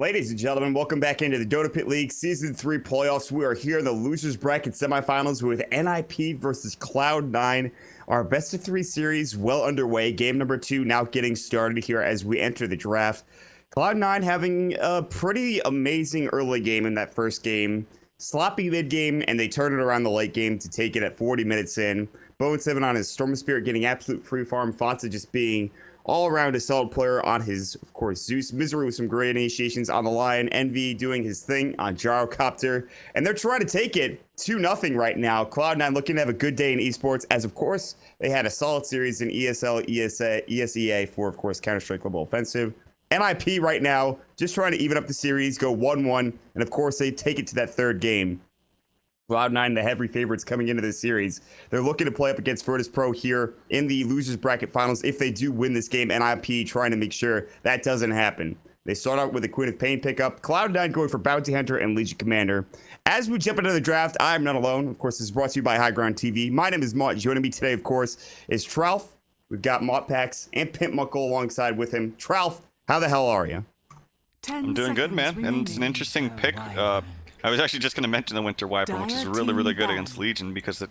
Ladies and gentlemen, welcome back into the Dota Pit League Season 3 playoffs. We are here in the losers bracket semifinals with NiP versus Cloud9. Our best of 3 series well underway. Game number 2 now getting started here as we enter the draft. Cloud9 having a pretty amazing early game in that first game. Sloppy mid game, and they turn it around the late game to take it at 40 minutes in. Bone7 on his Storm Spirit getting absolute free farm. Fonsa just being all around a solid player on his, of course, Zeus. Misery with some great initiations on the line. Envy doing his thing on Gyrocopter. And they're trying to take it 2-0 right now. Cloud9 looking to have a good day in esports, as of course, they had a solid series in ESL, ESEA for, of course, Counter-Strike Global Offensive. NiP right now just trying to even up the series, go 1-1, and of course they take it to that third game. Cloud9, the heavy favorites coming into this series. They're looking to play up against Virtus Pro here in the losers bracket finals if they do win this game. NiP trying to make sure that doesn't happen. They start out with a Queen of Pain pickup. Cloud9 going for Bounty Hunter and Legion Commander. As we jump into the draft, I'm not alone. Of course, this is brought to you by High Ground TV. My name is Mott. Joining me today, of course, is Tralf. We've got Mottpax and Pimp Muckle alongside with him. Tralf, how the hell are you? I'm doing good, man. And it's an interesting pick. I was actually just going to mention the Winter Wyvern, which is really, really good against Legion because it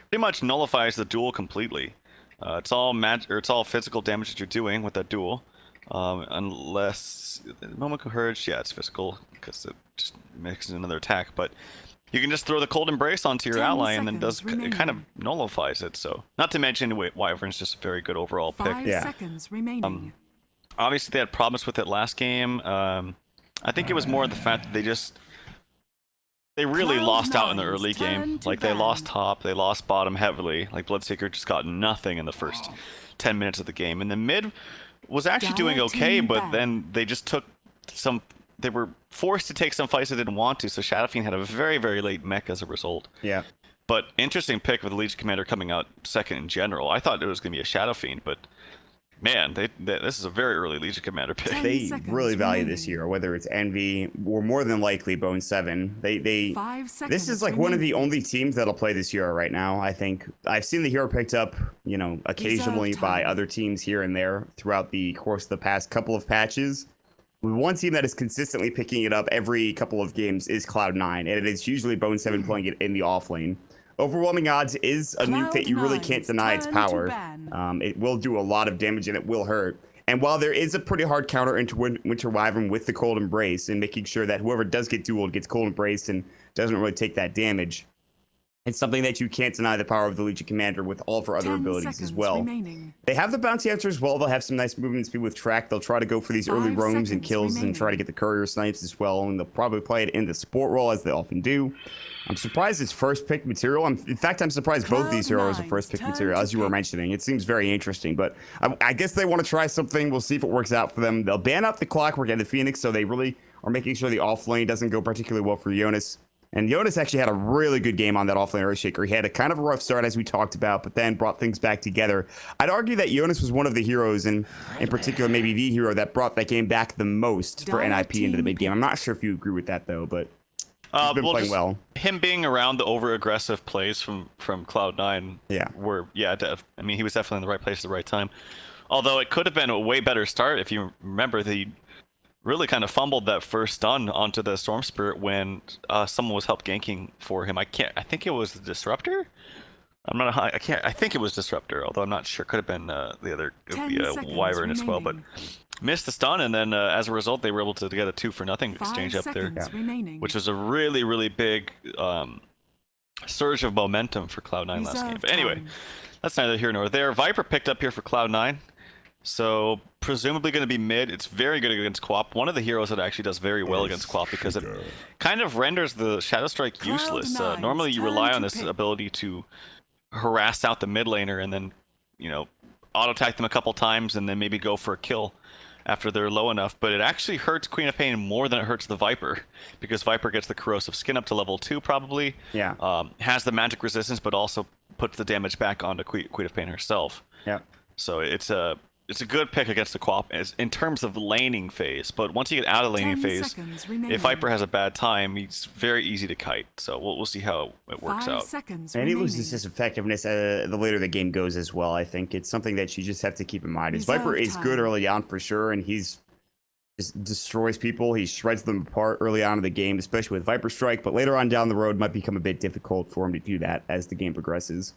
pretty much nullifies the duel completely. It's all physical damage that you're doing with that duel, unless the moment courage. Yeah, it's physical because it just makes another attack. But you can just throw the Cold Embrace onto your ally, and then it kind of nullifies it. So, not to mention, Wyvern's just a very good overall pick. 5 seconds remaining. Obviously, they had problems with it last game. I think it was more the fact that they really lost out in the early game. Like, they lost top, they lost bottom heavily. Like, Bloodseeker just got nothing in the first 10 minutes of the game. And the mid was actually doing okay, but then they just took they were forced to take some fights they didn't want to, so Shadowfiend had a very, very late mech as a result. Yeah. But interesting pick with the Legion Commander coming out second in general. I thought it was going to be a Shadowfiend, but man, this is a very early Legion Commander pick. They really value this hero, whether it's Envy or more than likely Bone7. This is like one of the only teams that'll play this hero right now. I think I've seen the hero picked up, occasionally by other teams here and there throughout the course of the past couple of patches. One team that is consistently picking it up every couple of games is Cloud9, and it is usually Bone7 playing it in the off lane. Overwhelming Odds is a nuke that you really can't deny its power. It will do a lot of damage and it will hurt. And while there is a pretty hard counter into Winter Wyvern with the Cold Embrace and making sure that whoever does get dueled gets Cold Embraced and doesn't really take that damage, it's something that you can't deny the power of the Legion Commander with all of her other abilities as well. They have the Bounty Hunter as well. They'll have some nice movement speed with Track. They'll try to go for these early roams and kills and try to get the Courier Snipes as well. And they'll probably play it in the support role as they often do. I'm surprised it's first pick material. In fact, I'm surprised both these heroes are first pick material, as you were mentioning. It seems very interesting, but I guess they want to try something. We'll see if it works out for them. They'll ban up the Clockwork and the Phoenix, so they really are making sure the off lane doesn't go particularly well for Jonas. And Jonas actually had a really good game on that offlane Earthshaker. He had a kind of a rough start, as we talked about, but then brought things back together. I'd argue that Jonas was one of the heroes, and in particular, maybe the hero that brought that game back the most for NiP into the mid game. I'm not sure if you agree with that, though, but he's been playing well. Him being around the over-aggressive plays from Cloud9 I mean, he was definitely in the right place at the right time. Although it could have been a way better start if you remember the really kind of fumbled that first stun onto the Storm Spirit when someone was help ganking for him. I think it was the Disruptor? I think it was Disruptor, although I'm not sure. Could have been the other Wyvern as well, but missed the stun, and then as a result, they were able to get a 2-for-0 exchange up there, which was a really, really big surge of momentum for Cloud9 last game. But anyway, that's neither here nor there. Viper picked up here for Cloud9. So, presumably going to be mid. It's very good against Quap. One of the heroes that actually does very well against Quap because it kind of renders the Shadow Strike useless. Normally you rely on this ability to harass out the mid laner and then, auto-attack them a couple times and then maybe go for a kill after they're low enough. But it actually hurts Queen of Pain more than it hurts the Viper because Viper gets the Corrosive Skin up to level 2 probably. Yeah. Has the magic resistance but also puts the damage back onto Queen of Pain herself. Yeah. So it's a good pick against the Quap in terms of the laning phase, but once you get out of the laning phase, if Viper has a bad time, he's very easy to kite. So we'll see how it works out. And he loses his effectiveness the later the game goes as well. I think it's something that you just have to keep in mind. Viper is good early on for sure, and he's just destroys people. He shreds them apart early on in the game, especially with Viper Strike, but later on down the road might become a bit difficult for him to do that as the game progresses.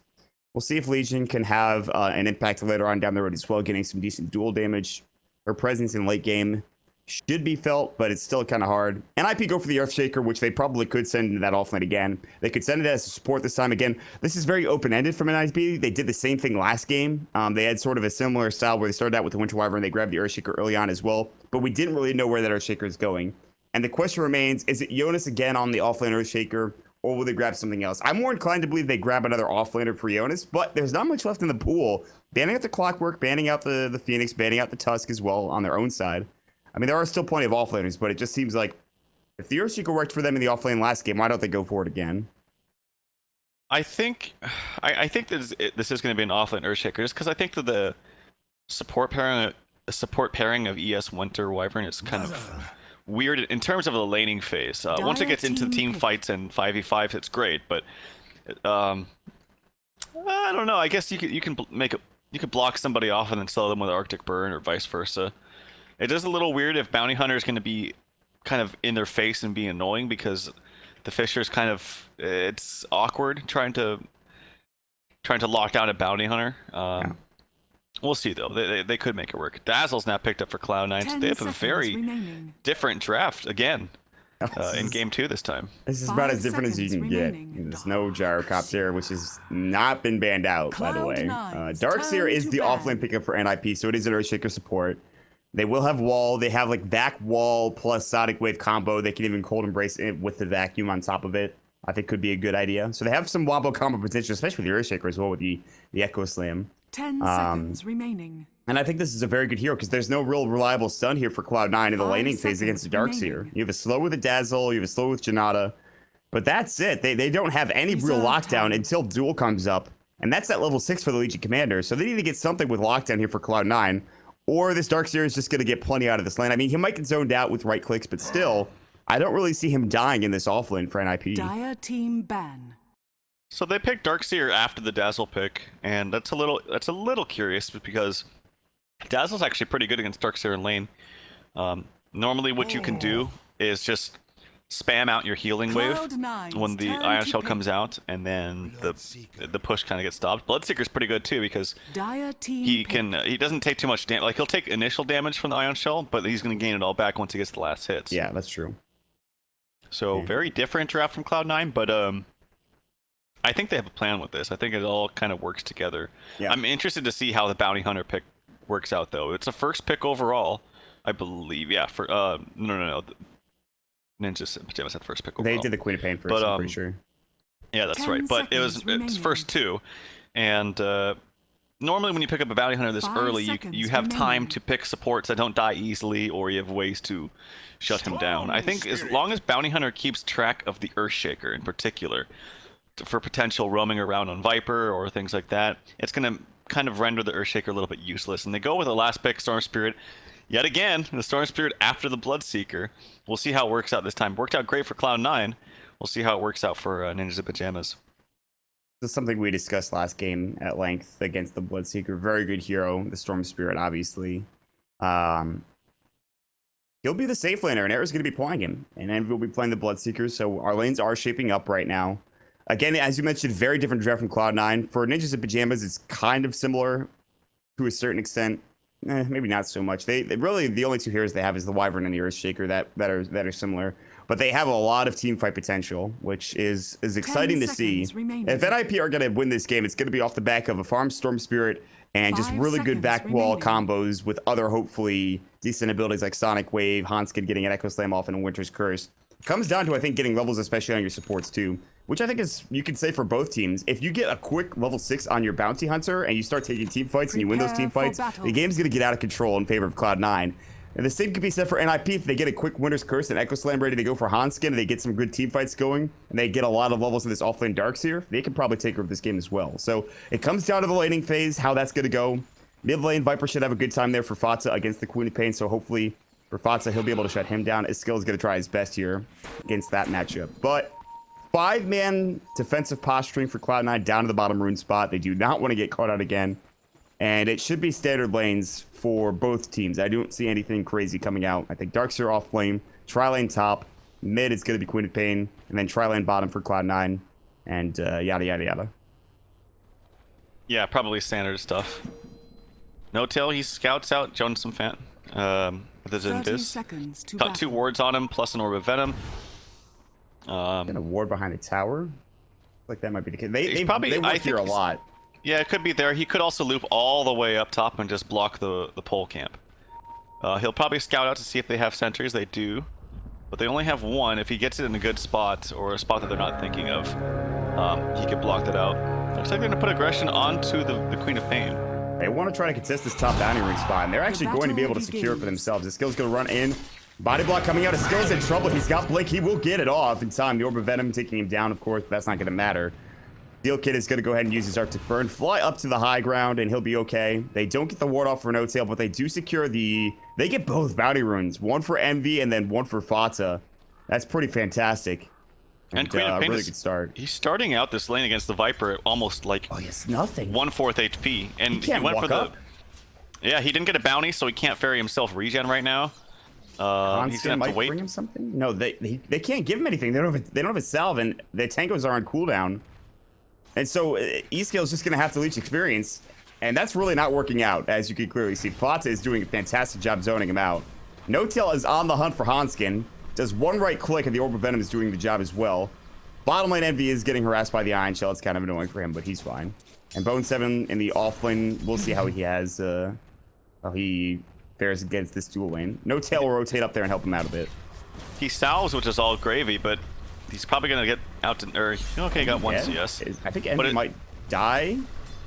We'll see if Legion can have an impact later on down the road as well, getting some decent duel damage. Her presence in late game should be felt, but it's still kind of hard. NiP go for the Earthshaker, which they probably could send into that offlane again. They could send it as a support this time. Again, this is very open-ended from NiP. They did the same thing last game. They had sort of a similar style where they started out with the Winter Wyvern and they grabbed the Earthshaker early on as well, but we didn't really know where that Earthshaker is going. And the question remains, is it Jonas again on the offlane Earthshaker, or will they grab something else? I'm more inclined to believe they grab another offlaner for Jonas, but there's not much left in the pool. Banning out the Clockwork, banning out the Phoenix, banning out the Tusk as well on their own side. I mean, there are still plenty of offlaners, but it just seems like if the Earthshaker worked for them in the offlane last game, why don't they go for it again? I think this is going to be an offlane Earthshaker, just because I think that the support pairing of ES Winter Wyvern is kind of weird in terms of the laning phase. Once it gets into team fights and 5v5, it's great, but I don't know. I guess you can block somebody off and then sell them with Arctic Burn or vice versa. It is a little weird if Bounty Hunter is going to be kind of in their face and be annoying, because the Fisher's kind of, it's awkward trying to lock down a Bounty Hunter. Yeah. We'll see though. They could make it work. Dazzle's now picked up for Cloud9. So they have a very different draft again in game 2 this time. This is about as different as you can get. There's no Gyrocopter, which has not been banned out, by the way. Darkseer is the offlane pickup for NiP, so it is an Earthshaker support. They will have wall. They have like back wall plus Sonic Wave combo. They can even cold embrace it with the vacuum on top of it. I think could be a good idea. So they have some wombo combo potential, especially with the Earthshaker as well with the Echo Slam. 10 seconds remaining. And I think this is a very good hero because there's no real reliable stun here for Cloud9 in the laning phase against the Darkseer. You have a slow with a Dazzle, you have a slow with Janata, but that's it. They don't have any real lockdown until Duel comes up, and that's at level 6 for the Legion Commander. So they need to get something with lockdown here for Cloud9, or this Darkseer is just going to get plenty out of this lane. I mean, he might get zoned out with right clicks, but still, I don't really see him dying in this offlane for NiP. Dire team ban. So they picked Darkseer after the Dazzle pick, and that's a little curious because Dazzle's actually pretty good against Darkseer in lane. Normally what you can do is just spam out your healing wave when the Ion Shell comes out, and then the push kind of gets stopped. Bloodseeker's pretty good too because he doesn't take too much damage. Like, he'll take initial damage from the Ion Shell, but he's going to gain it all back once he gets the last hits. Yeah, that's true. So very different draft from Cloud9, but I think they have a plan with this. I think it all kind of works together. Yeah. I'm interested to see how the Bounty Hunter pick works out, though. It's a first pick overall, I believe. Yeah, for no. Ninja Pajamas had first pick overall. They did the Queen of Pain first, but, I'm pretty sure. Yeah, that's right. But it's first 2, and normally when you pick up a Bounty Hunter this early, you have time to pick supports that don't die easily, or you have ways to shut him down. I think as long as Bounty Hunter keeps track of the Earthshaker in particular, for potential roaming around on Viper or things like that, it's going to kind of render the Earthshaker a little bit useless. And they go with the last pick, Storm Spirit. Yet again, the Storm Spirit after the Bloodseeker. We'll see how it works out this time. Worked out great for Cloud9. We'll see how it works out for Ninjas in Pajamas. This is something we discussed last game at length against the Bloodseeker. Very good hero, the Storm Spirit, obviously. He'll be the safe laner, and Era's going to be playing him. And Envy will be playing the Bloodseeker, so our lanes are shaping up right now. Again, as you mentioned, very different draft from Cloud9. For Ninjas in Pajamas, it's kind of similar to a certain extent. Maybe not so much. They really, the only 2 heroes they have is the Wyvern and the Earthshaker that are similar. But they have a lot of team fight potential, which is exciting to see. Remaining. If NiP are going to win this game, it's going to be off the back of a farm Storm Spirit and just really good back wall combos with other hopefully decent abilities like Sonic Wave, Hanskin getting an Echo Slam off, and a Winter's Curse. It comes down to, I think, getting levels, especially on your supports too, which I think is, you can say for both teams, if you get a quick level 6 on your Bounty Hunter and you start taking team fights and you win those team fights, the game's going to get out of control in favor of Cloud9. And the same could be said for NiP. If they get a quick Winter's Curse and Echo Slam ready to go for Hanskin, and they get some good team fights going, and they get a lot of levels in this offlane Darkseer, they can probably take over this game as well. So it comes down to the laning phase, how that's going to go. Mid lane, Viper should have a good time there for Fatsa against the Queen of Pain, so hopefully for Fatsa, he'll be able to shut him down. Skill is going to try his best here against that matchup. But 5-man defensive posturing for Cloud9 down to the bottom rune spot. They do not want to get caught out again. And it should be standard lanes for both teams. I don't see anything crazy coming out. I think Darkseer off lane, tri-lane top, mid is going to be Queen of Pain, and then tri-lane bottom for Cloud9, and yada, yada, yada. Yeah, probably standard stuff. No tail, he scouts out Jonas some fan. With his 30 seconds to got 2 wards on him, plus an orb of venom. And a ward behind the tower? Like that might be the case. They I work think here a lot. Yeah, it could be there. He could also loop all the way up top and just block the pole camp. He'll probably scout out to see if they have sentries. They do. But they only have 1. If he gets it in a good spot, or a spot that they're not thinking of, he could block that out. Looks like they're going to put aggression onto the Queen of Pain. They want to try to contest this top bounty ring spot, and they're actually going to be able to secure it for themselves. The skill's going to run in. Body block coming out. His skill's in trouble. He's got Blink. He will get it off in time. The Orb of Venom taking him down, of course, but that's not going to matter. Steel Kid is going to go ahead and use his Arctic Burn, fly up to the high ground, and he'll be okay. They don't get the ward off for No Tail, but they do secure the... They get both bounty runes. One for Envy and then one for Fata. That's pretty fantastic. And Queen of Pain really good start. He's starting out this lane against the Viper at almost like nothing. 1/4 HP, and he can't went walk for the. up. Yeah, he didn't get a bounty, so he can't ferry himself regen right now. He's gonna have to wait. Bring him something? No, they can't give him anything. They don't have a salve, and the tangos are on cooldown, and so E-Scale is just gonna have to leech experience, and that's really not working out, as you can clearly see. Fata is doing a fantastic job zoning him out. No Tail is on the hunt for Hanskin. Does one right click, and the Orb of Venom is doing the job as well. Bottom lane Envy is getting harassed by the Iron Shell. It's kind of annoying for him, but he's fine. And Bone 7 in the off lane, we'll see how he has, how he fares against this dual lane. No Tail will rotate up there and help him out a bit. He salves, which is all gravy, but he's probably gonna get out to, or okay, got 1 CS. I think Envy might die.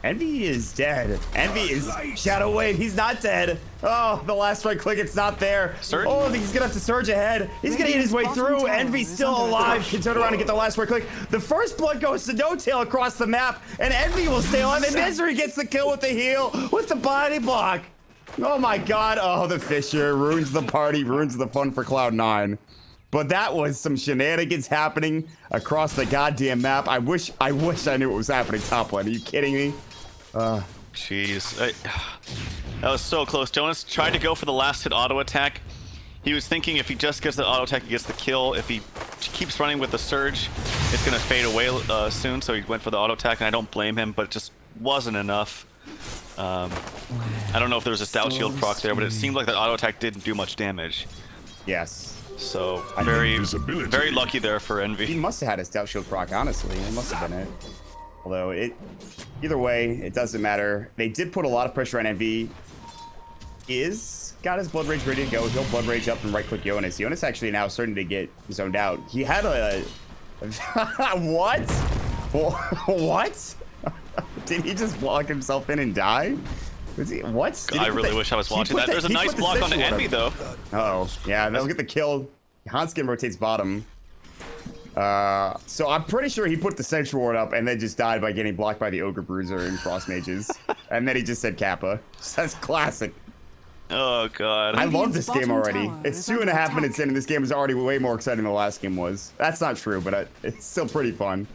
Envy is dead. Envy is Shadow Wave. He's not dead. Oh, the last right click, it's not there. Surge? Oh, I think he's gonna have to surge ahead. He's gonna eat his way through. Envy's still alive. Can turn around and get the last right click. The first blood goes to No Tail across the map, and Envy will stay alive. And Misery gets the kill with the heal, with the body block. Oh my God. Oh, the Fisher ruins the party, ruins the fun for Cloud9. But that was some shenanigans happening across the goddamn map. I wish I knew what was happening top lane. Are you kidding me? Jeez, that was so close. Jonas tried to go for the last hit auto attack. He was thinking if he just gets the auto attack, he gets the kill. If he keeps running with the surge, it's gonna fade away soon. So he went for the auto attack, and I don't blame him, but it just wasn't enough. I don't know if there was a stout shield proc there, but it seemed like that auto attack didn't do much damage. Yes. So very lucky there for Envy. He must have had a stout shield proc, honestly. It must have been it. Although either way, it doesn't matter. They did put a lot of pressure on Envy. Got his Blood Rage ready to go. He'll Blood Rage up and right click Jonas. Jonas actually now starting to get zoned out. He had a what? What? Did he just block himself in and die? What? I really wish I was watching that. There's a nice block on the Envy though. Uh-oh. Yeah, they'll get the kill. Hanskin rotates bottom. So I'm pretty sure he put the Sentry Ward up and then just died by getting blocked by the Ogre Bruiser and Frost Mages. And then he just said Kappa. That's classic. Oh God. I love this game already. It's 2.5 minutes in and this game is already way more exciting than the last game was. That's not true, but it's still pretty fun.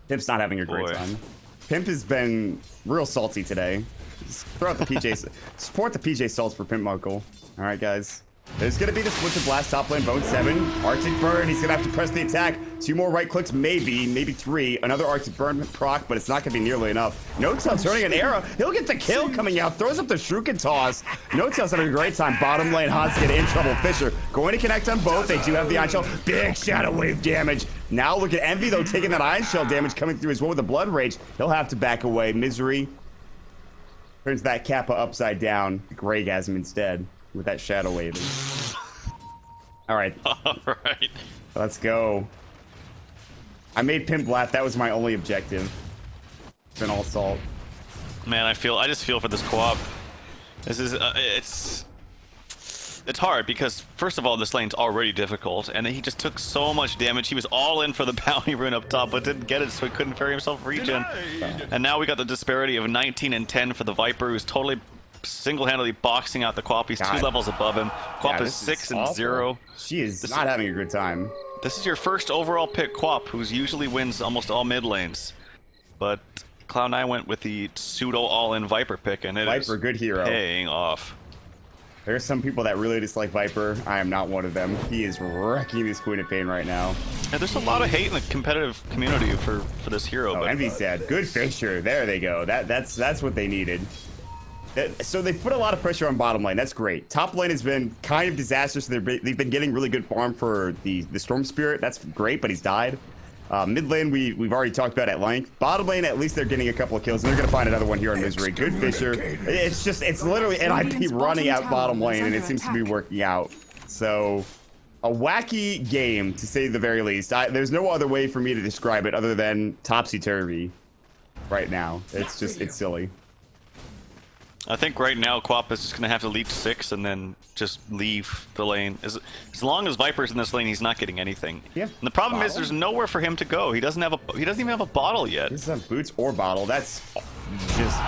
Pimp's not having a great time. Pimp has been real salty today. Just throw out the PJ. Support the PJ salts for Pimp Muckle. All right, guys. There's going to be the split to blast top lane. Bone 7. Arctic Burn. He's going to have to press the attack. 2 more right clicks, maybe 3. Another Arctic Burn proc, but it's not going to be nearly enough. No Tail turning an arrow. He'll get the kill coming out. Throws up the Shuriken toss. No Tail's having a great time. Bottom lane, Hanskin in trouble. Fisher going to connect on both. They do have the Iron Shell. Big Shadow Wave damage. Now look at Envy, though, taking that Iron Shell damage coming through as well with the Blood Rage. He'll have to back away. Misery turns that Kappa upside down. Greygasm instead with that Shadow Wave. All right. All right. Let's go. I made Pimp laugh. That was my only objective. It's been all salt. Man, I just feel for this co-op. This is it's hard because first of all, this lane's already difficult, and he just took so much damage. He was all in for the bounty rune up top, but didn't get it, so he couldn't ferry himself regen. And now we got the disparity of 19 and 10 for the Viper, who's totally single-handedly boxing out the Quap. He's 2 levels above him. Quap is 6 and 0. She is not having a good time. This is your first overall pick Quap, who usually wins almost all mid lanes. But Cloud9 went with the pseudo all-in Viper pick, and it is Viper, good hero. paying off. There's some people that really dislike Viper. I am not one of them. He is wrecking this Queen of Pain right now. Yeah, there's a lot of hate in the competitive community for this hero. Oh, but Envy's dead. Good Fisher. There they go. That's what they needed. So they put a lot of pressure on bottom lane. That's great. Top lane has been kind of disastrous. They've been getting really good farm for the Storm Spirit. That's great, but he's died. Mid lane, we've already talked about at length. Bottom lane, at least they're getting a couple of kills, and they're going to find another one here in Misery. Good Fisher. It's literally NiP running out bottom lane, and it seems to be working out. So, a wacky game, to say the very least. There's no other way for me to describe it other than topsy-turvy right now. It's silly. I think right now Quap is just going to have to leap 6 and then just leave the lane. As long as Viper's in this lane, he's not getting anything. Yeah. And the problem is there's nowhere for him to go. He doesn't even have a bottle yet. He doesn't have boots or bottle. That's just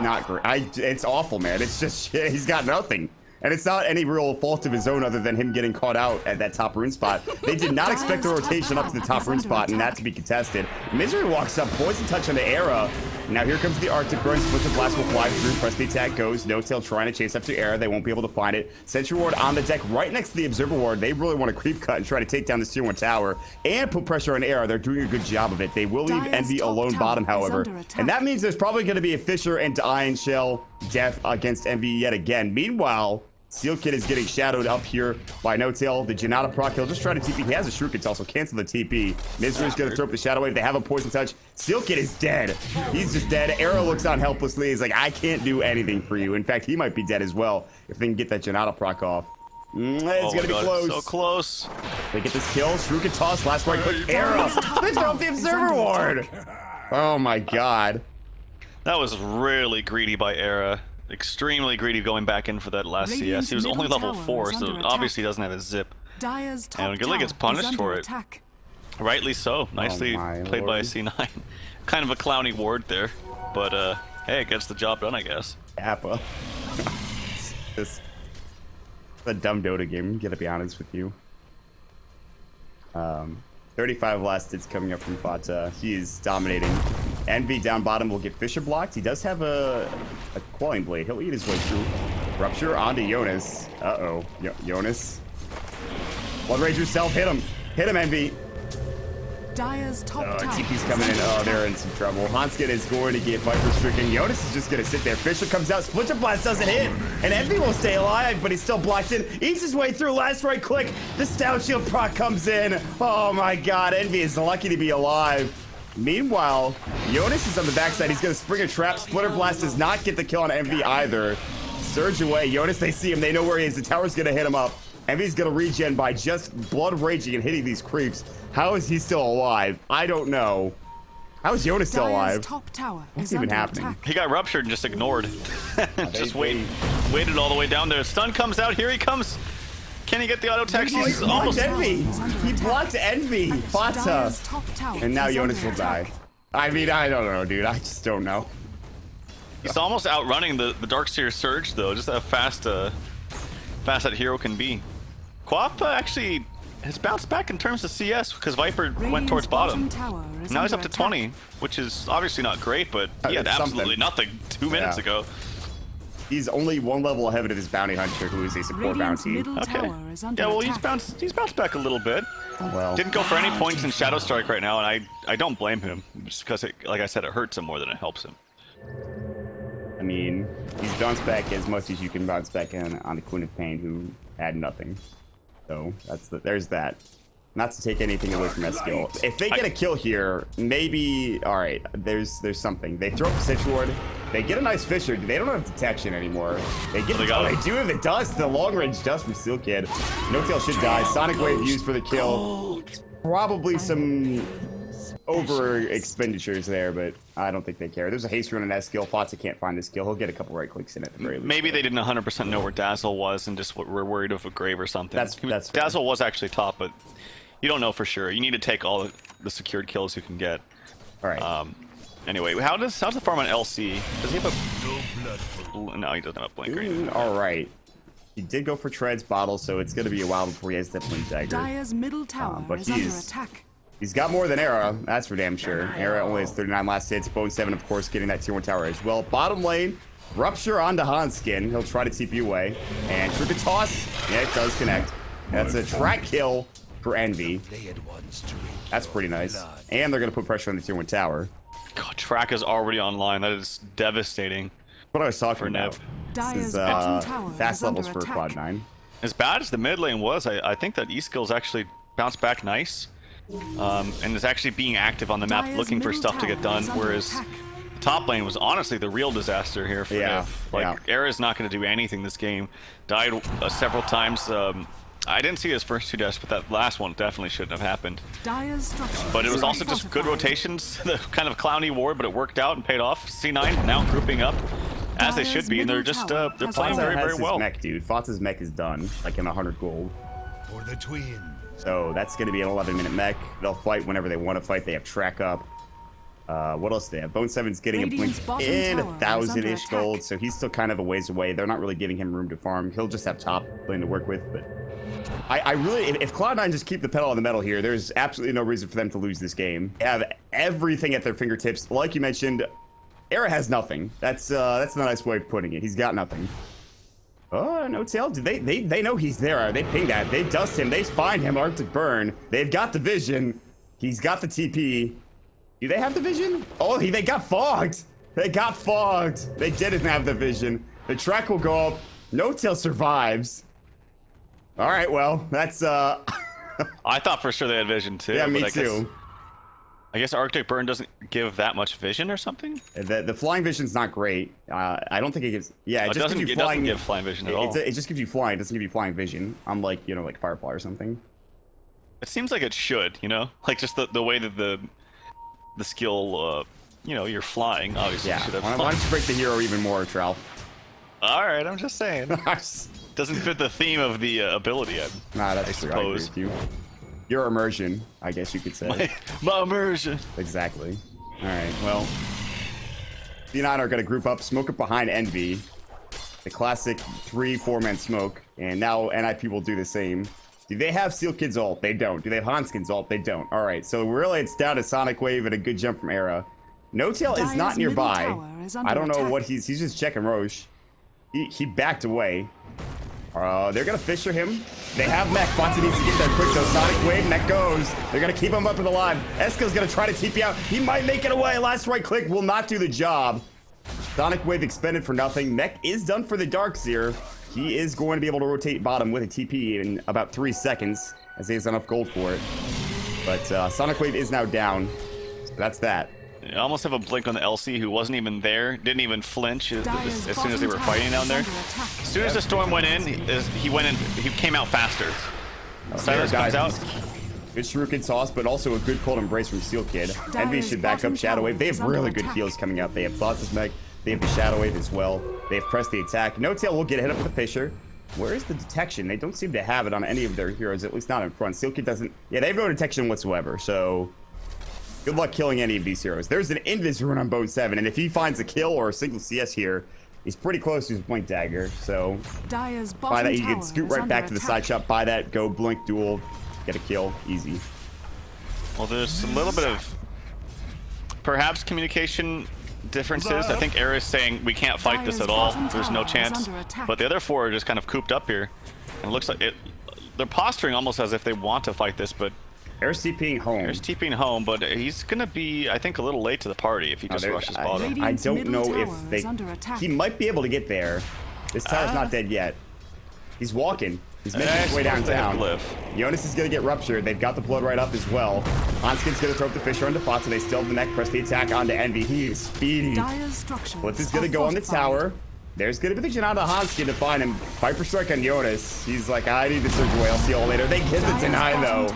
not great. It's awful, man. It's just shit. He's got nothing. And it's not any real fault of his own other than him getting caught out at that top rune spot. They did not expect a rotation up to the top rune spot and that to be contested. Misery walks up, poison touch on the Era. Now here comes the Arctic Burn, split the blast will fly through, press the attack goes, No Tail trying to chase up to Era, they won't be able to find it. Sentry Ward on the deck right next to the Observer Ward, they really want to creep cut and try to take down this tier 1 tower and put pressure on Era. They're doing a good job of it. They will leave Envy alone bottom, however. And that means there's probably going to be a Fisher and Iron Shell death against Envy yet again. Meanwhile, Seal Kid is getting shadowed up here by No Tail. The Janata proc, he'll just try to TP. He has a Shuriken, so cancel the TP. Misery's going to throw up the Shadow Wave. They have a Poison Touch. Seal Kid is dead. He's just dead. Arrow looks on helplessly. He's like, I can't do anything for you. In fact, he might be dead as well if they can get that Janata proc off. It's going to be close. So close. They get this kill. Shuriken toss. Last right click. Arrow. They throw up the Observer Ward. Oh my god. That was really greedy by Era. Extremely greedy going back in for that last CS. He was only level 4, so obviously he doesn't have his zip. And Gilly gets punished for it. Rightly so. Nicely played by C9. Kind of a clowny ward there, but hey, it gets the job done, I guess. Appa. It's a dumb Dota game, gotta be honest with you. 35 last hits coming up from Fata. He is dominating. Envy down bottom will get Fisher blocked. He does have a Quelling Blade. He'll eat his way through. Rupture onto Jonas. Uh-oh. Jonas. Blood Rage yourself. Hit him. Hit him, Envy. Dire's top tower. TP's coming in. Oh, they're in some trouble. Hanskin is going to get Viper stricken. Jonas is just going to sit there. Fisher comes out. Splinter Blast doesn't hit. And Envy will stay alive, but he's still blocked in. Eats his way through. Last right click. The Stout Shield proc comes in. Oh my god. Envy is lucky to be alive. Meanwhile, Jonas is on the backside. He's going to spring a trap. Splitter Blast does not get the kill on Envy either. Surge away. Jonas, they see him. They know where he is. The tower's going to hit him up. Envy's going to regen by just blood raging and hitting these creeps. How is he still alive? I don't know. How is Jonas still alive? Top tower What's even happening? Attack. He got ruptured and just ignored. Just waited all the way down there. Stun comes out. Here he comes. Can he get the auto text? He's almost Envy. He blocked Envy. Fata. And now Jonas will die. I mean, I don't know, dude. I just don't know. He's almost outrunning the Darkseer Surge, though. Just how fast that hero can be. Quap actually has bounced back in terms of CS because Viper went towards bottom. Now he's up to 20, which is obviously not great, but he had absolutely nothing 2 minutes ago. He's only one level ahead of his bounty hunter, who is a support bounty. Okay. Yeah, well, he's bounced back a little bit. Well, didn't go for any points in Shadow Strike right now, and I don't blame him, just because, like I said, it hurts him more than it helps him. I mean, he's bounced back as much as you can bounce back on the Queen of Pain, who had nothing. So there's that. Not to take anything away from that skill. If they get a kill here, maybe all right. There's something. They throw up the Sentry Ward. They get a nice Fisher. They don't have detection anymore. They do have the dust, the long range dust from Steel Kid. No Tail should die. Sonic Wave used for the kill. Probably some over expenditures there, but I don't think they care. There's a haste rune on that skill. Fata can't find this skill. He'll get a couple right clicks in at the very least. Maybe they didn't 100% know where Dazzle was and just were worried of a grave or something. That's Dazzle was actually top, but you don't know for sure. You need to take all the secured kills you can get. All right. Anyway, how's the farm on LC? Does he have a... No, he doesn't have a blink. All right. He did go for Tread's bottle, so it's going to be a while before he has that blink dagger. Dire's middle tower but is under attack. He's got more than Era, that's for damn sure. Era only has 39 last hits. Bone 7, of course, getting that tier 1 tower as well. Bottom lane, Rupture onto Hanskin. He'll try to TP away. And Trick Toss, yeah, it does connect. That's a track kill for Envy. That's pretty nice. And they're going to put pressure on the tier 1 tower. God, track is already online. That is devastating. What I was talking about. NiP. This is fast levels for Cloud9. As bad as the mid lane was, I think that E-skill's actually bounced back nice. And is actually being active on the map, looking for stuff to get done, whereas the top lane was honestly the real disaster here for NiP. Like, Era's not going to do anything this game. Died several times. I didn't see his first 2 deaths, but that last one definitely shouldn't have happened. But it was also just good rotations, the kind of clowny war, but it worked out and paid off. C9 now grouping up as they should be, and they're just they're playing very, very well. Mech, dude. Fotz's mech is done, like in 100 gold. For the twins. So that's going to be an 11-minute mech. They'll fight whenever they want to fight. They have track up. What else do they have? Bone 7's getting a blink in 1,000-ish gold, so he's still kind of a ways away. They're not really giving him room to farm. He'll just have top lane to work with. But I really, if Cloud9 just keep the pedal on the metal here, there's absolutely no reason for them to lose this game. They have everything at their fingertips. Like you mentioned, Era has nothing. That's a nice way of putting it. He's got nothing. Oh, no tail. They know he's there. They ping that. They dust him. They find him. Arctic Burn. They've got the vision. He's got the TP. Do they have the vision? Oh, they got fogged. They got fogged. They didn't have the vision. The track will go up. No tail survives. All right, well, that's I thought for sure they had vision too. Yeah, me too. I guess Arctic Burn doesn't give that much vision or something? The flying vision's not great. I don't think it gives... Yeah, it just gives you flying... It doesn't give flying vision at all. It just gives you flying. It doesn't give you flying vision. Unlike, you know, like Firefly or something. It seems like it should, you know? Like, just the way that the skill, you know, you're flying, obviously. Yeah, should have why don't you break the hero even more, Tralf? Alright, I'm just saying. Doesn't fit the theme of the ability, Nah, that's I true. I agree suppose. with you. Your immersion, I guess you could say. My immersion. Exactly. All right, well, C9 are going to group up, smoke it behind Envy. The classic 3-4-man smoke. And now NiP will do the same. Do they have Seal Kid's ult? They don't. Do they have Hanskin's ult? They don't. All right, so really it's down to Sonic Wave and a good jump from Era. No Tail is not nearby. I don't know what he's just checking Roche. He backed away. They're gonna Fisher him. They have mech. Fonzie needs to get there quick though. Sonic Wave, mech goes. They're gonna keep him up and alive. Esco's gonna try to TP out. He might make it away. Last right click will not do the job. Sonic Wave expended for nothing. Mech is done for the Darkseer. He is going to be able to rotate bottom with a TP in about 3 seconds, as he has enough gold for it. But Sonic Wave is now down. So that's that. I almost have a blink on the LC who wasn't even there, didn't even flinch as soon as they were fighting down there. As soon as the storm went in, he came out faster. Silas comes out. Good Shuriken toss, but also a good cold embrace from Seal Kid. Envy should back up Shadow Wave. They have really good heals coming up. They have Thoughts' mech. They have the Shadow Wave as well. They have pressed the attack. No Tail will get hit up with the Fisher. Where is the detection? They don't seem to have it on any of their heroes, at least not in front. Seal Kid doesn't... Yeah, they have no detection whatsoever, so... Good luck killing any of these heroes. There's an Invis rune on Bone 7, and if he finds a kill or a single CS here, he's pretty close to his Blink Dagger, so... Buy that, you can scoot right back to the side shot, buy that, go Blink Duel, get a kill, easy. Well, there's a little bit of perhaps communication differences. I think Era is saying we can't fight this at all. There's no chance. But the other 4 are just kind of cooped up here. And it looks like they're posturing almost as if they want to fight this, but Era's TPing home. Era's TPing home, but he's going to be, I think, a little late to the party if he just rushes bottom. I don't know if they... He might be able to get there. This tower's not dead yet. He's walking. He's making his way downtown. Jonas is going to get ruptured. They've got the blood right up as well. Hanskin's going to throw up the Fisher onto Fox, and they still have the mech. Press the attack onto Envy. He is speedy. Blitz is going to go on the tower. There's going to be the Janata Hanskin to find him. Viper Strike on Jonas. He's like, I need to surge away. I'll see you all later. They get the deny, though.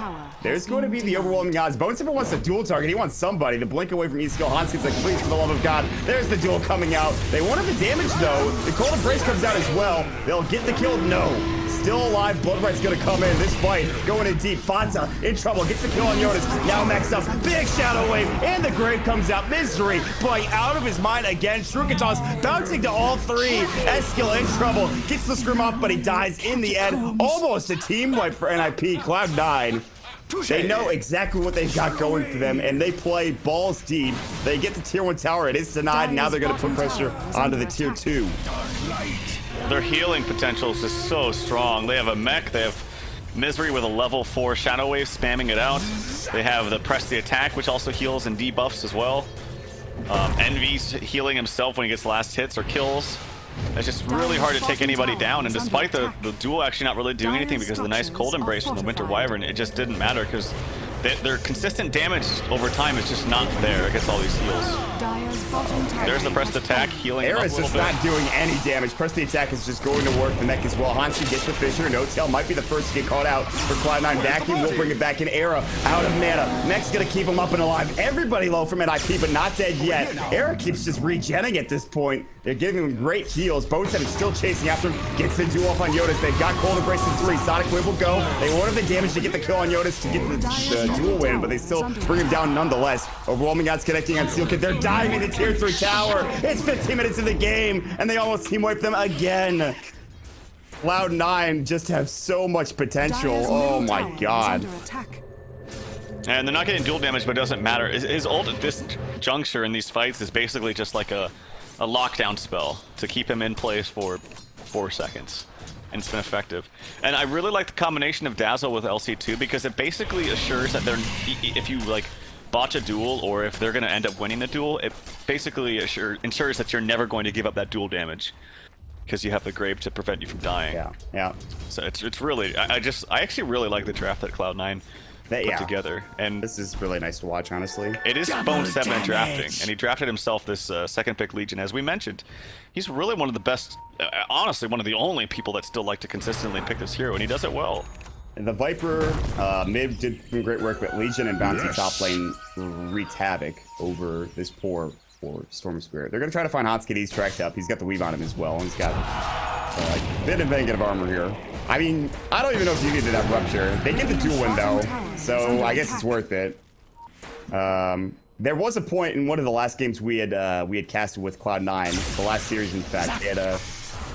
There's going to be the overwhelming odds. Bone 7 wants a dual target. He wants somebody. The blink away from E-Skill. Hanskin's like, please, for the love of God. There's the duel coming out. They wanted the damage, though. The Cold Embrace comes out as well. They'll get the kill. No. Still alive. Bloodright's going to come in. This fight going in deep. Fonza in trouble. Gets the kill on Jonas. Now Max up. Big Shadow Wave. And the Grave comes out. Misery playing out of his mind again. Shuriken bouncing to all 3. Eskill in trouble. Gets the scrim off, but he dies in the end. Almost a team wipe for NiP. Cloud9 They know exactly what they've got going for them, and they play balls deep. They get the tier 1 tower. It is denied. Now they're going to put pressure onto the tier 2. Their healing potential is just so strong. They have a mech. They have Misery with a level 4 Shadow Wave spamming it out. They have the Press the Attack, which also heals and debuffs as well. Envy's healing himself when he gets last hits or kills. It's just really hard to take anybody down, and despite the duel actually not really doing anything because of the nice cold embrace from the Winter Wyvern, it just didn't matter because their consistent damage over time is just not there against all these heals. There's the pressed attack, healing him up a Era's little just bit. not doing any damage. Press the attack is just going to work. The mech as well. Hansi gets the Fissure. No Tail might be the first to get caught out for Cloud9. Vacuum will bring it back in. Era out of mana. Mech's going to keep him up and alive. Everybody low from NiP, but not dead yet. Era keeps just regenning at this point. They're giving him great heals. Bone7 is still chasing after him. Gets the duel off on Yodas. They've got Cold Embrace in 3. Sonic Wave will go. They won't have the damage to get the kill on Yodas to get the duel win, but they still bring him down nonetheless. Overwhelming odds connecting on Steel Kid. They're dying in the tier 3 tower. It's 15 minutes of the game, and they almost team wipe them again. Cloud9 just have so much potential. Oh my god. And they're not getting dual damage, but it doesn't matter. His ult at this juncture in these fights is basically just like a lockdown spell to keep him in place for 4 seconds. And it's been effective. And I really like the combination of Dazzle with LC2 because it basically assures that if you like botch a duel or if they're going to end up winning the duel, it basically ensures that you're never going to give up that duel damage because you have the grave to prevent you from dying. Yeah. So it's really, I actually really like the draft that Cloud9 put together, and this is really nice to watch, honestly. it is Bone7 drafting, and he drafted himself this second pick Legion. As we mentioned, he's really one of the best, honestly one of the only people that still like to consistently pick this hero, and he does it well. And the Viper mid did some great work, but Legion and Bounty top lane wreaked havoc over this poor Storm Spirit. They're gonna try to find Hotskid. He's tracked up. He's got the weave on him as well, and he's got a bit of negative armor here. I mean, I don't even know if you needed that rupture. They get the dual win though, so I guess it's worth it. There was a point in one of the last games we had casted with Cloud9, the last series in fact. They had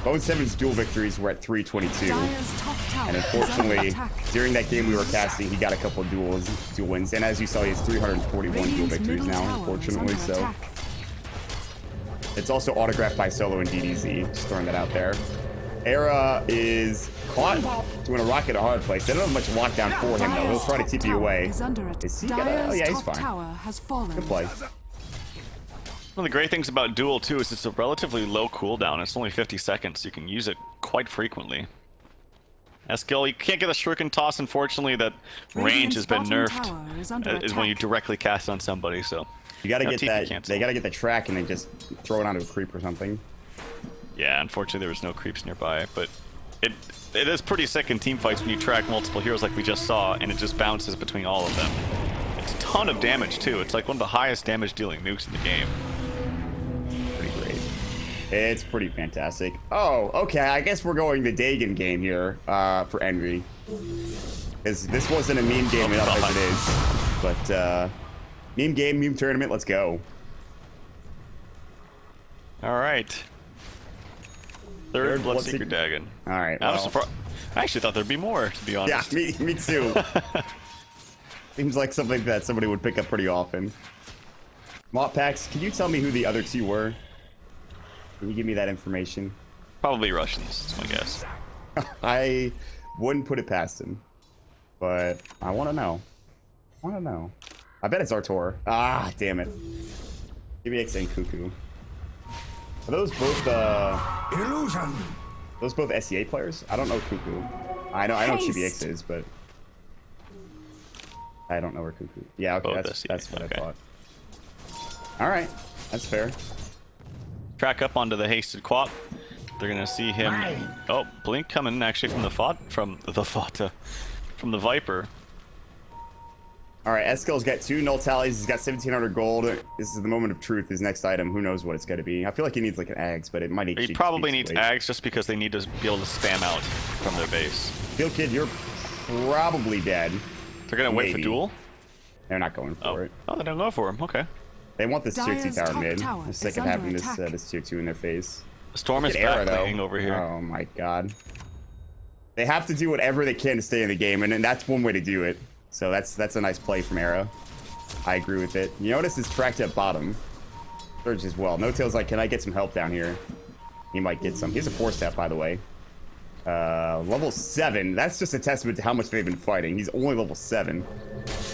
Bone7's dual victories were at 322, and unfortunately, during that game we were casting, he got a couple of dual wins, and as you saw, he has 341 dual victories now, unfortunately. So it's also autographed by Solo and DDZ. Just throwing that out there. Era is caught doing a rocket a hard place. They don't have much lockdown for him though. He'll try to keep you away. Is he gonna? Oh yeah, he's fine. Good play. One of the great things about Duel too is it's a relatively low cooldown. It's only 50 seconds. So you can use it quite frequently. Skill, you can't get a Shuriken Toss. Unfortunately, that range has been nerfed. Is when you directly cast on somebody. So you gotta get that. Cancel. They gotta get the track and then just throw it onto a creep or something. Yeah, unfortunately there was no creeps nearby, but it is pretty sick in team fights when you track multiple heroes like we just saw, and it just bounces between all of them. It's a ton of damage too. It's like one of the highest damage dealing nukes in the game. Pretty great. It's pretty fantastic. Oh, okay. I guess we're going the Dagon game here for Envy. Because this wasn't a meme game enough as it is. But meme game, meme tournament, let's go. All right. Third Bloodseeker Dagon. All right. I was surprised. I actually thought there'd be more, to be honest. Yeah, me too. Seems like something that somebody would pick up pretty often. Mop packs, can you tell me who the other two were? Can you give me that information? Probably Russians, is my guess. I wouldn't put it past him, but I want to know. I bet it's Artor. Ah, damn it. Give me X and Cuckoo. Are those both Illusion. Those both SEA players? I don't know Cuckoo. I know GBX is, but I don't know where Cuckoo. Yeah, okay, that's what I thought. All right, that's fair. Track up onto the hasted Quap. They're gonna see him. Oh, Blink coming actually from the Viper. All right, Eskill's got 2 null tallies. He's got 1,700 gold. This is the moment of truth. His next item. Who knows what it's going to be? I feel like he needs like an Ags, but it might need. He probably needs Ags just because they need to be able to spam out from their base. Steel Kid, you're probably dead. They're gonna wait for duel. They're not going for it. Oh, they don't go for him. Okay. They want this tier 2 tower mid. They're sick of having this tier 2 in their face. Storm is backlining over here. Oh my god. They have to do whatever they can to stay in the game, and that's one way to do it. So that's a nice play from Era. I agree with it. You notice it's tracked at bottom. Surge as well. No Tail's like, can I get some help down here? He might get some. He has a 4-step, by the way. Level 7. That's just a testament to how much they've been fighting. He's only level 7.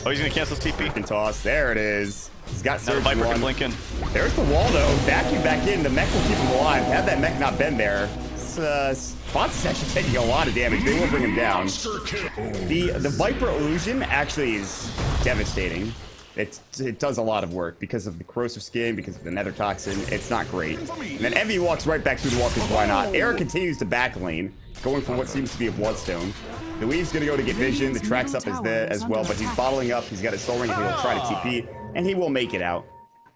Oh, he's gonna cancel his TP. And toss. There it is. He's got Now the Surge Viper can 1. blink in. There's the wall, though. Vacuum back in. The mech will keep him alive. Had that mech not been there, Fox is actually taking a lot of damage. They will bring him down. The Viper illusion actually is devastating. It does a lot of work because of the corrosive skin, because of the nether toxin. It's not great. And then Envy walks right back through the wall because why not? Era continues to back lane, going for what seems to be a Bloodstone. The Weave's going to go to get vision. The Track's up is there as well, but he's bottling up. He's got his soul ring, and he'll try to TP, and he will make it out.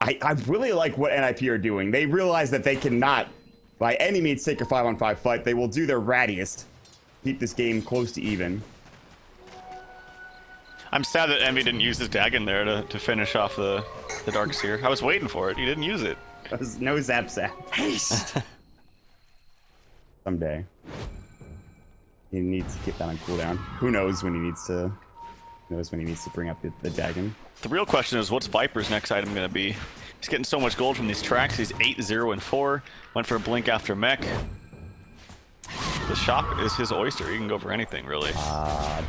I really like what NiP are doing. They realize that they cannot, by any means, take a 5-on-5 fight. They will do their rattiest. Keep this game close to even. I'm sad that Envy didn't use his Dagon there to finish off the Dark Seer. I was waiting for it. He didn't use it. There's no zap. Haste! Someday. He needs to get that on cooldown. Who knows when he needs to bring up the Dagon. The real question is, what's Viper's next item going to be? He's getting so much gold from these tracks. He's 8-0-4. Went for a blink after mech. The shop is his oyster. He can go for anything, really.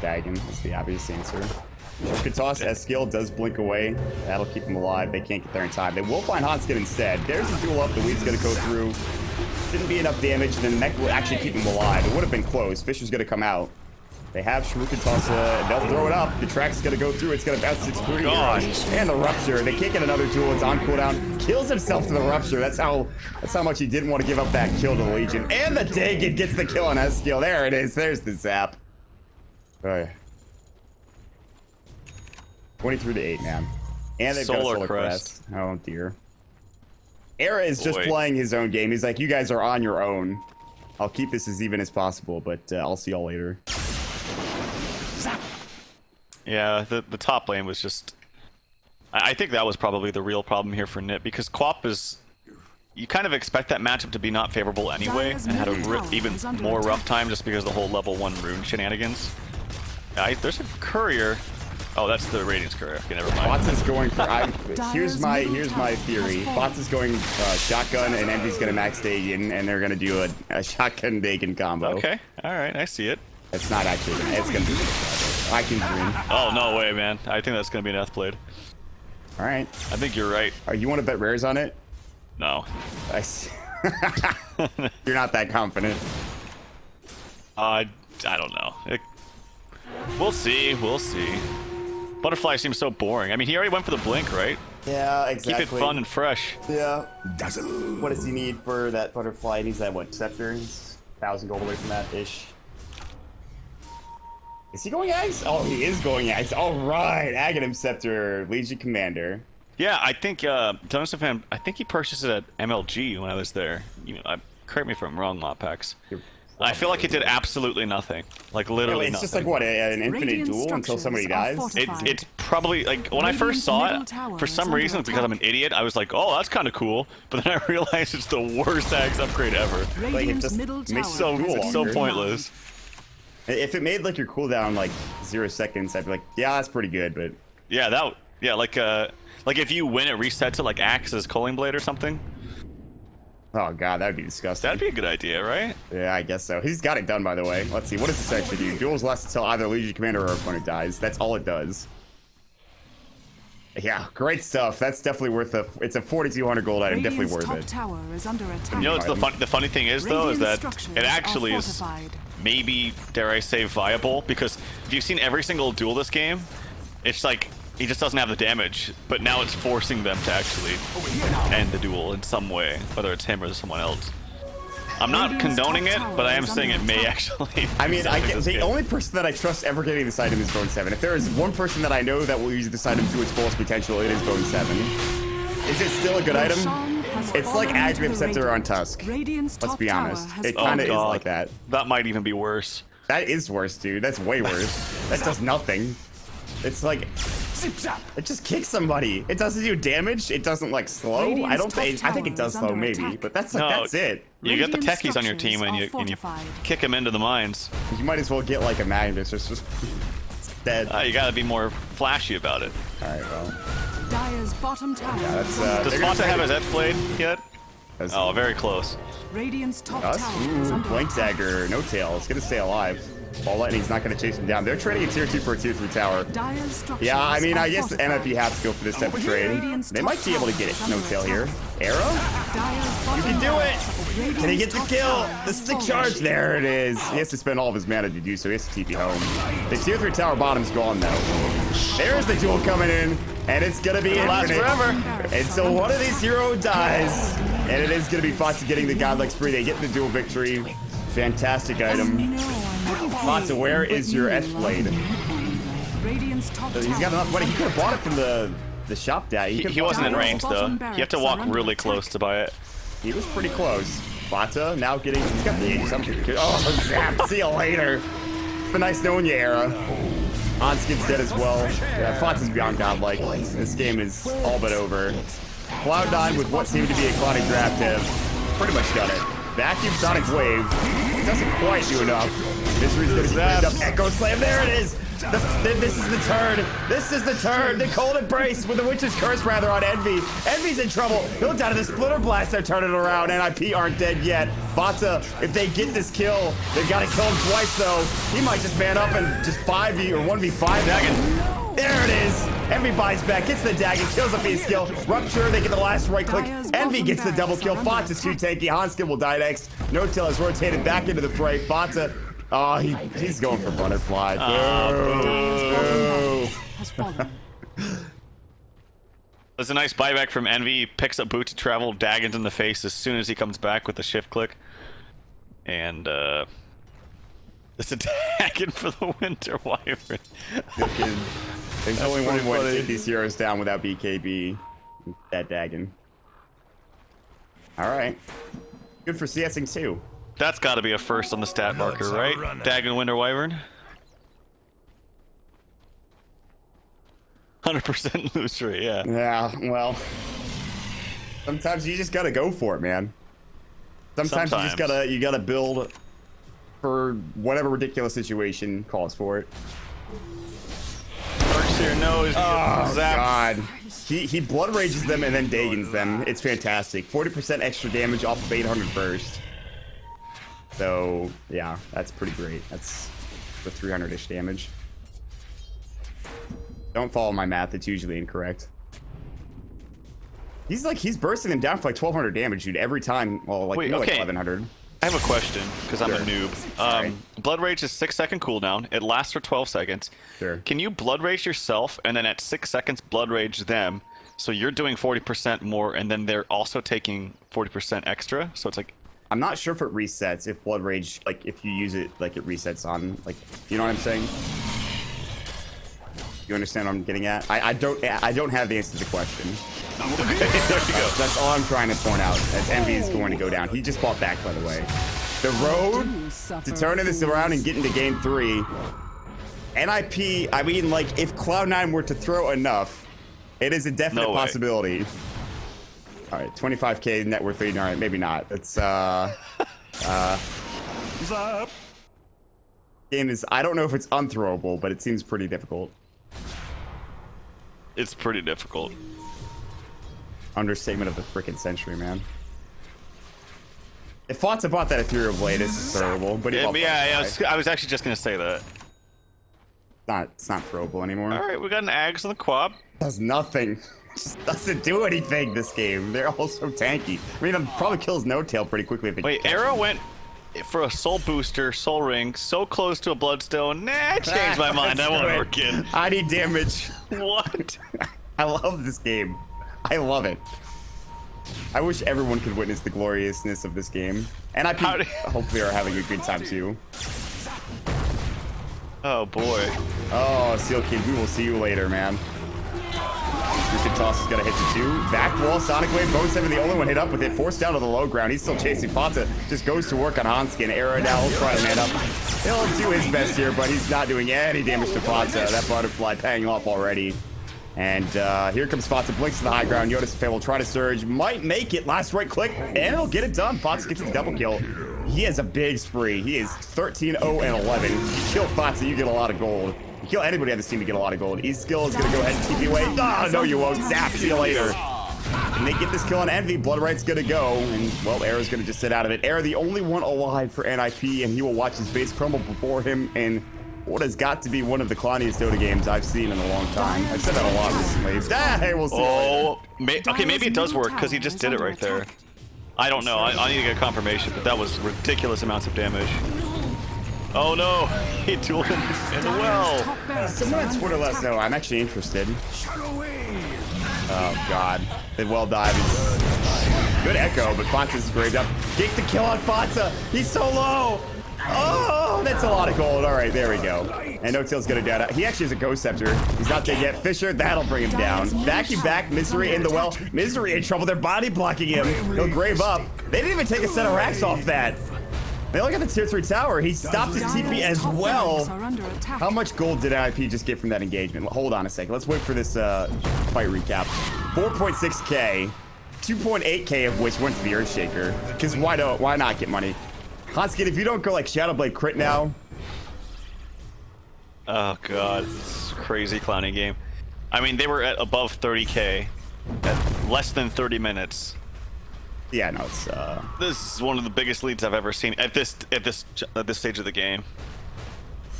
Dagon is the obvious answer. Could toss S skill, does blink away. That'll keep him alive. They can't get there in time. They will find Hot-Skin instead. There's a duel up. The Weed's going to go through. Didn't be enough damage, and then mech will actually keep him alive. It would have been close. Fisher's going to come out. They have Shuriken Toss. They'll throw it up. The Track's going to go through. It's going to bounce its free. And the Rupture. They can't get another duel. It's on cooldown. Kills himself to the Rupture. That's how much he didn't want to give up that kill to the Legion. And the Dagon gets the kill on S skill. There it is. There's the zap. All right. 23-8, man. And they've got Solar Crest. Oh, dear. Era is just playing his own game. He's like, you guys are on your own. I'll keep this as even as possible, but I'll see y'all later. Yeah, the top lane was just... I think that was probably the real problem here for NiP, because Quap is... You kind of expect that matchup to be not favorable anyway, and had a even more rough time just because of the whole level 1 rune shenanigans. There's a courier... Oh, that's the Radiance courier. Okay, never mind. Bots is going for... here's my theory. Bots is going shotgun, and Envy's going to max Dagon, and they're going to do a shotgun Dagon combo. Okay, alright, I see it. It's not actually... It's going to be... I can dream. Oh, no way, man. I think that's going to be an Blade. Alright. I think you're right. You want to bet rares on it? No. You're not that confident. I don't know. We'll see. We'll see. Butterfly seems so boring. I mean, he already went for the blink, right? Yeah, exactly. Keep it fun and fresh. Yeah. What does he need for that Butterfly? He needs that, what, Scepter? He's 1,000 gold away from that-ish. Is he going Ags? Oh, he is going Ags. All right. Aghanim Scepter, Legion Commander. Yeah, I think, I think he purchased it at MLG when I was there. Correct me if I'm wrong, Moppax. I feel like it did absolutely nothing. Like, literally it's nothing. just like, what, an infinite duel until somebody dies? It's probably, like, when I first saw it, for some reason, because I'm an idiot, I was like, oh, that's kind of cool. But then I realized it's the worst Ags upgrade ever. Like, it just makes it's so pointless. If it made, like, your cooldown, like, 0 seconds, I'd be like, yeah, that's pretty good, but... Yeah, like if you win, it resets to, like, Axe's Culling Blade or something. Oh god, that would be disgusting. That'd be a good idea, right? Yeah, I guess so. He's got it done, by the way. Let's see, what does this actually do? Duels last until either Legion Commander or opponent dies. That's all it does. Yeah, great stuff. That's definitely worth it's a 4,200 gold item, definitely worth it. Tower is under attack. You know what's the funny thing is, though, is that it actually is maybe, dare I say, viable, because if you've seen every single duel this game, it's like, he just doesn't have the damage, but now it's forcing them to actually end the duel in some way, whether it's him or someone else. I'm not condoning it, but I am saying it may actually. I mean, the only person that I trust ever getting this item is Bone 7. If there is one person that I know that will use this item to its fullest potential, it is Bone 7. Is it still a good item? It's like Aghanim Scepter on Tusk. Let's be honest. It kind of is like that. That might even be worse. That is worse, dude. That's way worse. That does nothing. It's like... It just kicks somebody. It doesn't do damage. It doesn't, like, slow. I think it does slow, maybe. But that's it. You got the techies on your team and you kick them into the mines. You might as well get, like, a Magnus or Dead. You gotta be more flashy about it. All right, well. Dire's bottom tower. Yeah, that's, Does Fonta have his F blade yet? That's, Oh, very close. Radiant's top us? tower is Ooh, under Blank attack. Dagger, no tail. It's gonna stay alive. Ball Lightning's not gonna chase him down. They're trading a tier 2 for a tier 3 tower. Dire's structures Yeah, I mean, are I guess the fortified. NiP has to go for this type of trade. Radiant's They top might be able to tower get is it. No under tail attack. here. Arrow? Dire's bottom You can do tower. it! Radiant's Can he get the top kill? tower The is stick falling. charge. There it is. He has to spend all of his mana to do so. He has to TP home. The tier 3 tower bottom's gone, though. There's the duel coming in, and it's going to be Lasts infinite. forever. And so one of these heroes dies, and it is going to be Fox getting the godlike spree. They get the duel victory. Fantastic item. Fox, where is your F-Blade? Radiant's top He's got tower enough money. He could have bought it from the shop dad. He wasn't in range though. You have to walk really close to buy it. He was pretty close. Fata now getting. He's got the 80 something. Oh, zap. See you later. It's been nice knowing you, Era. Onskin's dead as well. Yeah, Fata's beyond godlike. This game is all but over. Cloud9 with what seemed to be a clouding draft have pretty much done it. Vacuum Sonic Wave doesn't quite do enough. Mystery's gonna zap up. Echo Slam. There it is. This is the turn. This is the turn. The cold embrace with the Witch's Curse, rather, on Envy. Envy's in trouble. He'll die to the Splitter Blast. They're turning around. NiP aren't dead yet. Bata, if they get this kill, they've got to kill him twice, though. He might just man up and just 5v or 1v5 Dagon. There it is. Envy buys back, gets the Dagon, kills up his skill. Rupture, they get the last right click. Envy gets the double kill. Fata's too tanky. Hanskin will die next. No Tail is rotated back into the fray. Fata. Oh, he's going for butterfly. Boo. has fallen. There's a nice buyback from Envy. He picks up Boot to Travel, Daggons in the face as soon as he comes back with the shift click. And it's a Dagon for the Winter Wyvern. There's only one way to take these heroes down without BKB. That Dagon. Alright. Good for CSing too. That's got to be a first on the stat marker, right? Dagon Winter Wyvern. 100% lose rate, yeah. Yeah, well. Sometimes you just gotta go for it, man. Sometimes you just gotta build for whatever ridiculous situation calls for it. Darkseer knows. Oh, God. He blood rages them and then Dagons them. It's fantastic. 40% extra damage off of 800 burst. So, yeah, that's pretty great. That's the 300-ish damage. Don't follow my math. It's usually incorrect. He's bursting them down for like 1,200 damage, dude, every time. Well, like, wait, like okay. 1,100. I have a question, because I'm a noob. Sorry. Blood Rage is 6-second cooldown. It lasts for 12 seconds. Sure. Can you Blood Rage yourself, and then at 6 seconds Blood Rage them, so you're doing 40% more, and then they're also taking 40% extra? So it's like... I'm not sure if it resets, if Blood Rage, like, if you use it, like, it resets on, like, you know what I'm saying? You understand what I'm getting at? I don't have the answer to the question. Okay, there you go. That's all I'm trying to point out, as Envy is going to go down. He just bought back, by the way. The road to turning this around and getting to game 3. NiP, I mean, like, if Cloud9 were to throw enough, it is a definite possibility. All right, 25k net worth lead. All right, maybe not. It's game is. I don't know if it's unthrowable, but it seems pretty difficult. It's pretty difficult. Understatement of the frickin' century, man. If Fata bought that Ethereal Blade, it's throwable. But I was actually just gonna say that. It's not throwable anymore. All right, we got an Ags on the quad. Does nothing. Just doesn't do anything this game. They're all so tanky. I mean, it probably kills No Tail pretty quickly if they Wait, Arrow went for a soul booster, soul ring, so close to a bloodstone. Nah, I changed my mind. I won't work in. I need damage. What? I love this game. I love it. I wish everyone could witness the gloriousness of this game. And I hopefully are having a good time too. Oh boy. Oh, Seal Kid, we will see you later, man. Twisted Toss is gonna hit the 2. Back wall, Sonic Wave, Bone 7, the only one hit up with it. Forced down to the low ground. He's still chasing. Fata just goes to work on Hanskin. Arrow now will try to man up. He'll do his best here, but he's not doing any damage to Fata. That butterfly paying off already. And here comes Fata, blinks to the high ground. Yoda Faye will try to surge, might make it. Last right click, and it'll get it done. Fata gets the double kill. He has a big spree. He is 13-0-11. You kill Fata, you get a lot of gold. You kill anybody on this team to get a lot of gold. E-skill is gonna go ahead and TP away. Oh, no, you won't. Zap, see you later. And they get this kill on Envy. Blood Right's gonna go, and well, Era's gonna just sit out of it. Era, the only one alive for NiP, and he will watch his base crumble before him in what has got to be one of the clowniest Dota games I've seen in a long time. I've said that a lot recently. Hey, we'll see. Oh, okay, maybe it does work because he just did it right there. I don't know. I need to get confirmation, but that was ridiculous amounts of damage. Oh no, he dueled him in the well. Someone on Twitter let us know. I'm actually interested. Oh god, the well dive is good echo, but Fonta's graved up. Get the kill on Fonta. He's so low. Oh, that's a lot of gold. All right, there we go. And No Tail's gonna die. He actually has a Ghost Scepter. He's not dead yet. Fisher, that'll bring him down. Back, Misery in the well. Misery in trouble. They're body blocking him. He'll grave up. They didn't even take a set of racks off that. They only got the tier 3 tower. He stopped his TP as well. How much gold did NiP just get from that engagement? Hold on a second. Let's wait for this fight recap. 4.6k, 2.8k of which went to the Earthshaker. Because why not get money? Hanskin, if you don't go like Shadowblade crit now. Oh god, it's a crazy clowning game. I mean, they were at above 30k at less than 30 minutes. Yeah, no, it's This is one of the biggest leads I've ever seen at this stage of the game.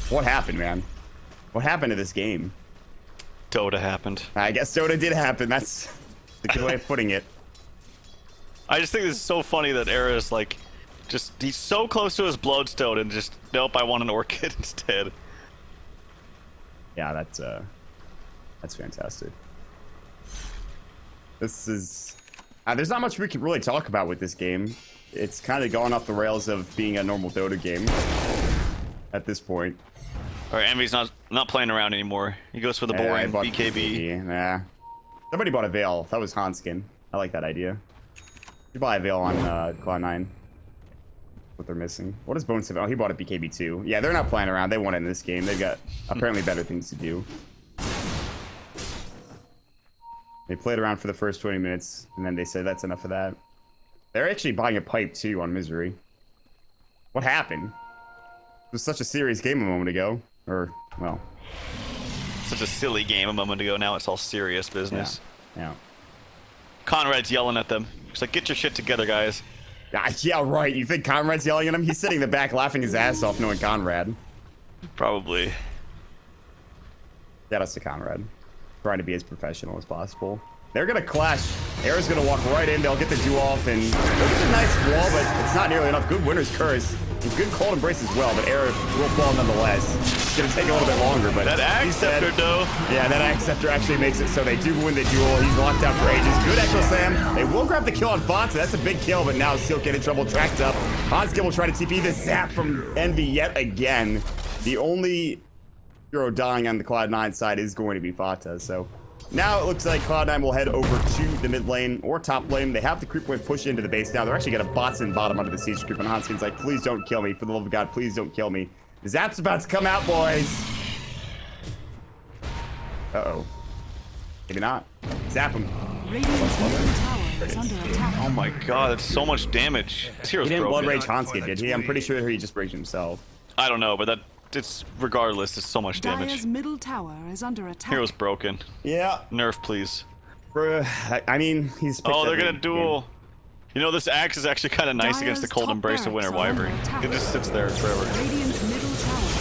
What happened, man? What happened to this game? Dota happened. I guess Dota did happen. That's the good way of putting it. I just think this is so funny that Era is like, he's so close to his Bloodstone and just, nope, I want an Orchid instead. Yeah, that's fantastic. This is... there's not much we can really talk about with this game. It's kind of gone off the rails of being a normal Dota game at this point. All right, Envy's not playing around anymore. He goes for the boring BKB. Nah. Somebody bought a Veil. That was Hanskin. I like that idea. You buy a Veil on Cloud9. What they're missing. What is Bone 7? Oh, he bought a BKB too. Yeah, they're not playing around. They want it in this game. They've got apparently better things to do. They played around for the first 20 minutes, and then they said that's enough of that. They're actually buying a pipe, too, on Misery. What happened? It was such a serious game a moment ago. Or, well... Such a silly game a moment ago. Now it's all serious business. Yeah. Conrad's yelling at them. He's like, get your shit together, guys. Yeah, right. You think Conrad's yelling at him? He's sitting in the back laughing his ass off knowing Conrad. Probably. Shout out to Conrad. Trying to be as professional as possible. They're gonna clash. Era's gonna walk right in. They'll get the duel off, and they'll get a nice wall, but it's not nearly enough. Good Winter's Curse. And good Cold Embrace as well, but Era will fall nonetheless. It's gonna take a little bit longer, but that Ag Scepter, though. Yeah, that Ag Scepter actually makes it so they do win the duel. He's locked out for ages. Good Echo Slam. They will grab the kill on Fonta. That's a big kill, but now Silk get in trouble. Tracked up. Hanskin will try to TP the zap from Envy yet again. The only hero dying on the Cloud9 side is going to be Fata, so now it looks like Cloud9 will head over to the mid lane or top lane. They have the creep wave push into the base now. They're actually going to bots in bottom under the siege creep, and Hanskin's like, please don't kill me. For the love of God, please don't kill me. The zap's about to come out, boys. Uh-oh. Maybe not. Zap him. Oh my god, that's so much damage. This hero's he didn't broken. blood rage Hanskin, did he? I'm pretty sure he just raged himself. I don't know, but it's regardless, it's so much damage. Dire's middle tower is under attack. Hero's broken. Yeah. Nerf, please. I mean, he's... Oh, they're gonna duel. You know, this axe is actually kind of nice against the Cold Embrace of Winter Wyvern. It just sits there forever.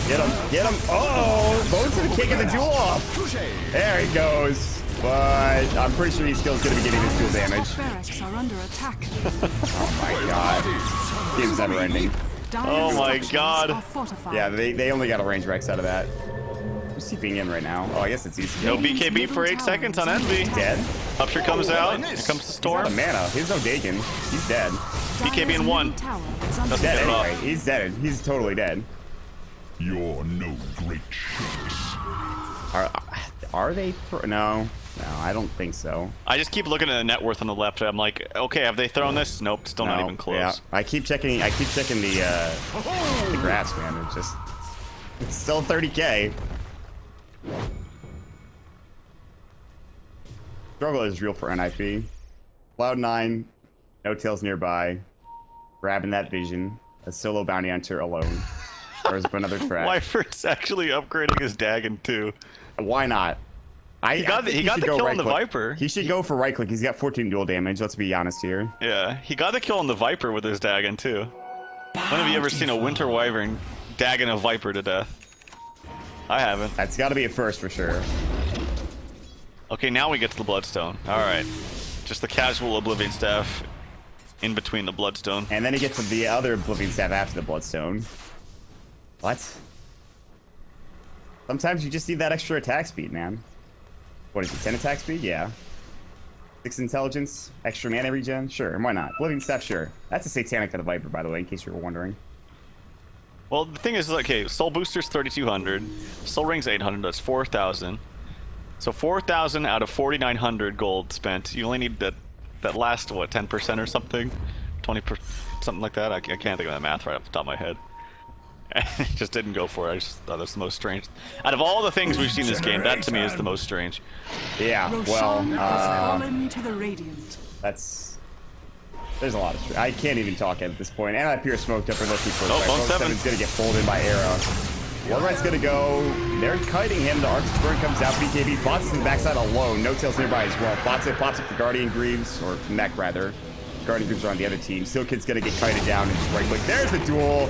Get him, get him. Oh, Bones gonna kick the duel off. There he goes. But I'm pretty sure E-skill's gonna be getting this duel damage. Are under attack. Oh my god. Game's never ending. Oh my god. Yeah, they only got a range Rex out of that. Who's TPing in right now? Oh, I guess it's E-skill. No BKB for 8 seconds on Envy. Dead? Upshur comes out. Here comes the storm. He's out of mana. He's no Dagon. He's dead. BKB in 1. He's dead anyway. He's dead. He's totally dead. You're no great shakes. Are they? No, I don't think so. I just keep looking at the net worth on the left. I'm like, okay, have they thrown this? Nope, still not even close. Yeah, I keep checking the graphs, man. It's still 30k. Struggle is real for NiP. Cloud9, No Tails nearby, grabbing that vision. A solo bounty hunter alone. throws up another track. Wyvern's actually upgrading his Dagon too. Why not? He got the kill on the Viper. He should go for right click. He's got 14 dual damage. Let's be honest here. Yeah, he got the kill on the Viper with his Dagon too. When have you ever seen a Winter Wyvern Dagon a Viper to death? I haven't. That's got to be a first for sure. Okay, now we get to the Bloodstone. All right, just the casual Oblivion Staff in between the Bloodstone. And then he gets the other Oblivion Staff after the Bloodstone. What? Sometimes you just need that extra attack speed, man. What is it, 10 attack speed? Yeah. 6 intelligence, extra mana regen? Sure, why not? Oblivion Staff, sure. That's a Satanic to the Viper, by the way, in case you were wondering. Well, the thing is, okay, Soul Booster's 3,200, Soul Ring's 800, that's 4,000. So 4,000 out of 4,900 gold spent. You only need that last, what, 10% or something? 20%, something like that? I can't think of that math right off the top of my head. It just didn't go for it. I just thought that's the most strange. Out of all the things we've seen in this game, that to me is the most strange. Yeah, well, to the Radiant. that's... There's a lot of... I can't even talk at this point. And I appear smoked up and looking for... Oh, Bone 7 is going to get folded by Era. Warright's going to go... They're kiting him. The Arctic Burn comes out. BKB. Fox is in the backside alone. No Tails nearby as well. Fox pops up for Guardian Greaves, or Mech rather. Guardian Greaves are on the other team. Steel Kid's going to get kited down and just right click. There's the duel.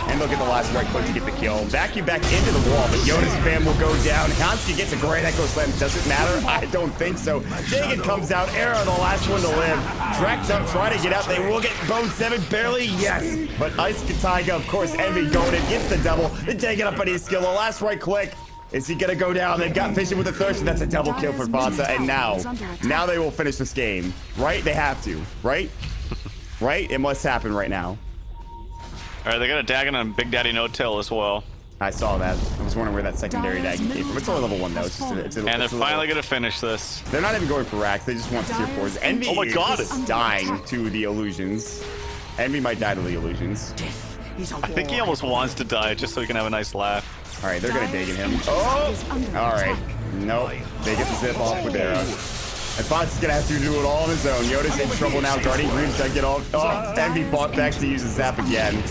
And they'll get the last right click to get the kill. Vacuum back into the wall, but Yoda's fam will go down. Hanski gets a great Echo Slam. Does it matter? I don't think so. Jagan comes out. Era, the last one to live. Drax up, trying to get out. They will get Bone 7 barely. Yes. But Ice Kataiga, of course, Envy going in. Gets the double. Then taking up on his skill. The last right click. Is he gonna go down? They've got Fishing with a Thirst, and that's a double kill for Fonsa. And now they will finish this game. Right? They have to. Right? Right? It must happen right now. All right, they got a Dagon on Big Daddy No Tail as well. I saw that. I was wondering where that secondary Dagon came from. It's only level 1 though. And they're finally gonna finish this. They're not even going for racks. They just want tier 4s. Envy is dying to the illusions. Envy might die to the illusions. I think he almost wants to die just so he can have a nice laugh. All right, they're gonna dig in him. Oh! All right. Nope. They get the zip off with Era. And Fonz is gonna have to do it all on his own. Yoda's in trouble now. Guardian Greaves does get off. Oh, Envy bought back to use his zap again.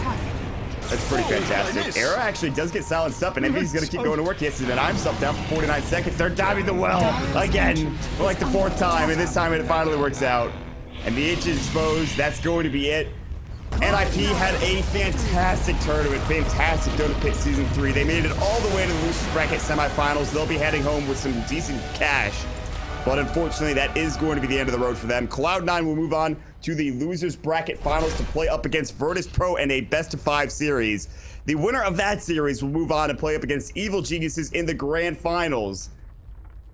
That's pretty fantastic. Era actually does get silenced up, and Envy's gonna keep going to work. He has to deny himself down for 49 seconds. They're diving the well again for like the 4th time, and this time it finally works out. And the itch is exposed. That's going to be it. NiP had a fantastic tournament, fantastic Dota Pit Season 3. They made it all the way to the Losers Bracket semifinals. They'll be heading home with some decent cash. But unfortunately, that is going to be the end of the road for them. Cloud9 will move on to the Losers Bracket Finals to play up against Virtus Pro in a best-of-5 series. The winner of that series will move on and play up against Evil Geniuses in the Grand Finals.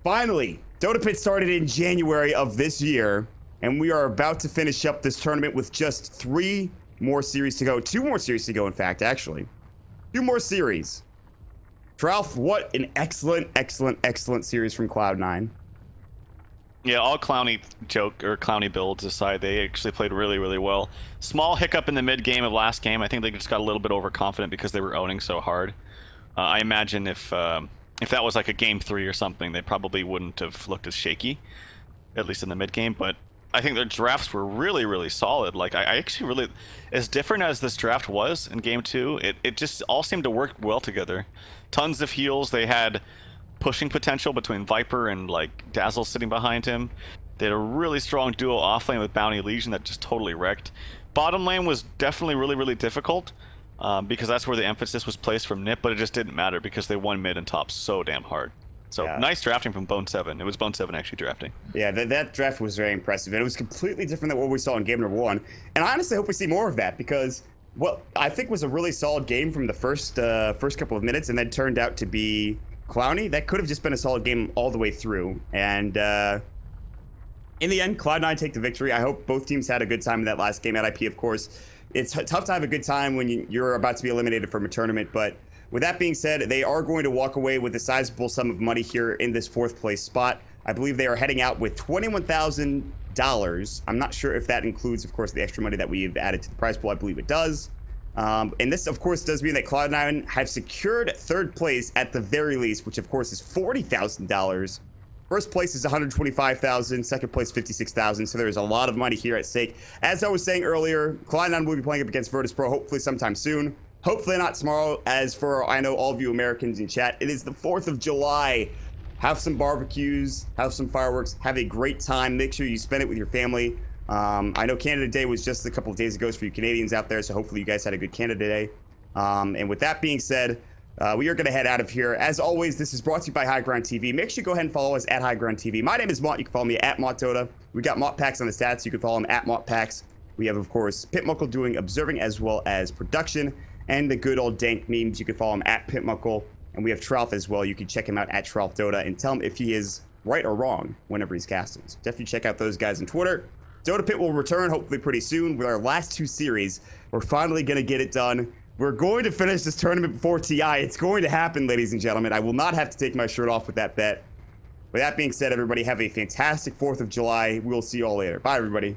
Finally, Dota Pit started in January of this year, and we are about to finish up this tournament with just 3 more series to go. 2 more series to go, in fact, actually. 2 more series. Ralph, what an excellent, excellent, excellent series from Cloud9. Yeah, all Clowny joke or Clowny builds aside, they actually played really, really well. Small hiccup in the mid game of last game. I think they just got a little bit overconfident because they were owning so hard. I imagine if that was like a game 3 or something, they probably wouldn't have looked as shaky, at least in the mid game. But I think their drafts were really, really solid. Like I actually really, as different as this draft was in game 2, it just all seemed to work well together. Tons of heals. They had pushing potential between Viper and like Dazzle sitting behind him. They had a really strong duo offlane with Bounty Legion that just totally wrecked. Bottom lane was definitely really, really difficult because that's where the emphasis was placed from NiP, but it just didn't matter because they won mid and top so damn hard. So nice drafting from Bone 7. It was Bone 7 actually drafting. Yeah, that draft was very impressive. And it was completely different than what we saw in game number 1. And I honestly hope we see more of that because what I think was a really solid game from the first couple of minutes and then turned out to be Clowny. That could have just been a solid game all the way through. And in the end, Cloud9 take the victory. I hope both teams had a good time in that last game at NiP, of course. It's tough to have a good time when you're about to be eliminated from a tournament, but with that being said, they are going to walk away with a sizable sum of money here in this 4th place spot. I believe they are heading out with $21,000. I'm not sure if that includes, of course, the extra money that we've added to the prize pool. I believe it does. And this, of course, does mean that Cloud9 have secured 3rd place at the very least, which, of course, is $40,000. First place is $125,000. 2nd place, $56,000. So there is a lot of money here at stake. As I was saying earlier, Cloud9 will be playing up against Virtus Pro hopefully sometime soon. Hopefully not tomorrow. As for, I know all of you Americans in chat, it is the 4th of July. Have some barbecues, have some fireworks, have a great time. Make sure you spend it with your family. I know Canada Day was just a couple of days ago for you Canadians out there, so hopefully you guys had a good Canada Day. And with that being said, we are going to head out of here. As always, this is brought to you by High Ground TV. Make sure you go ahead and follow us at High Ground TV. My name is Mott. You can follow me at Mott Dota. We got Mott Packs on the stats. You can follow him at Mott Packs. We have, of course, Pitmuckle doing observing as well as production, and the good old dank memes. You can follow him at Pitmuckle. And we have Tralf as well. You can check him out at Tralf Dota and tell him if he is right or wrong whenever he's casting. So definitely check out those guys on Twitter. Dota Pit will return hopefully pretty soon with our last 2 series. We're finally going to get it done. We're going to finish this tournament before TI. It's going to happen, ladies and gentlemen. I will not have to take my shirt off with that bet. With that being said, everybody have a fantastic 4th of July. We'll see you all later. Bye, everybody.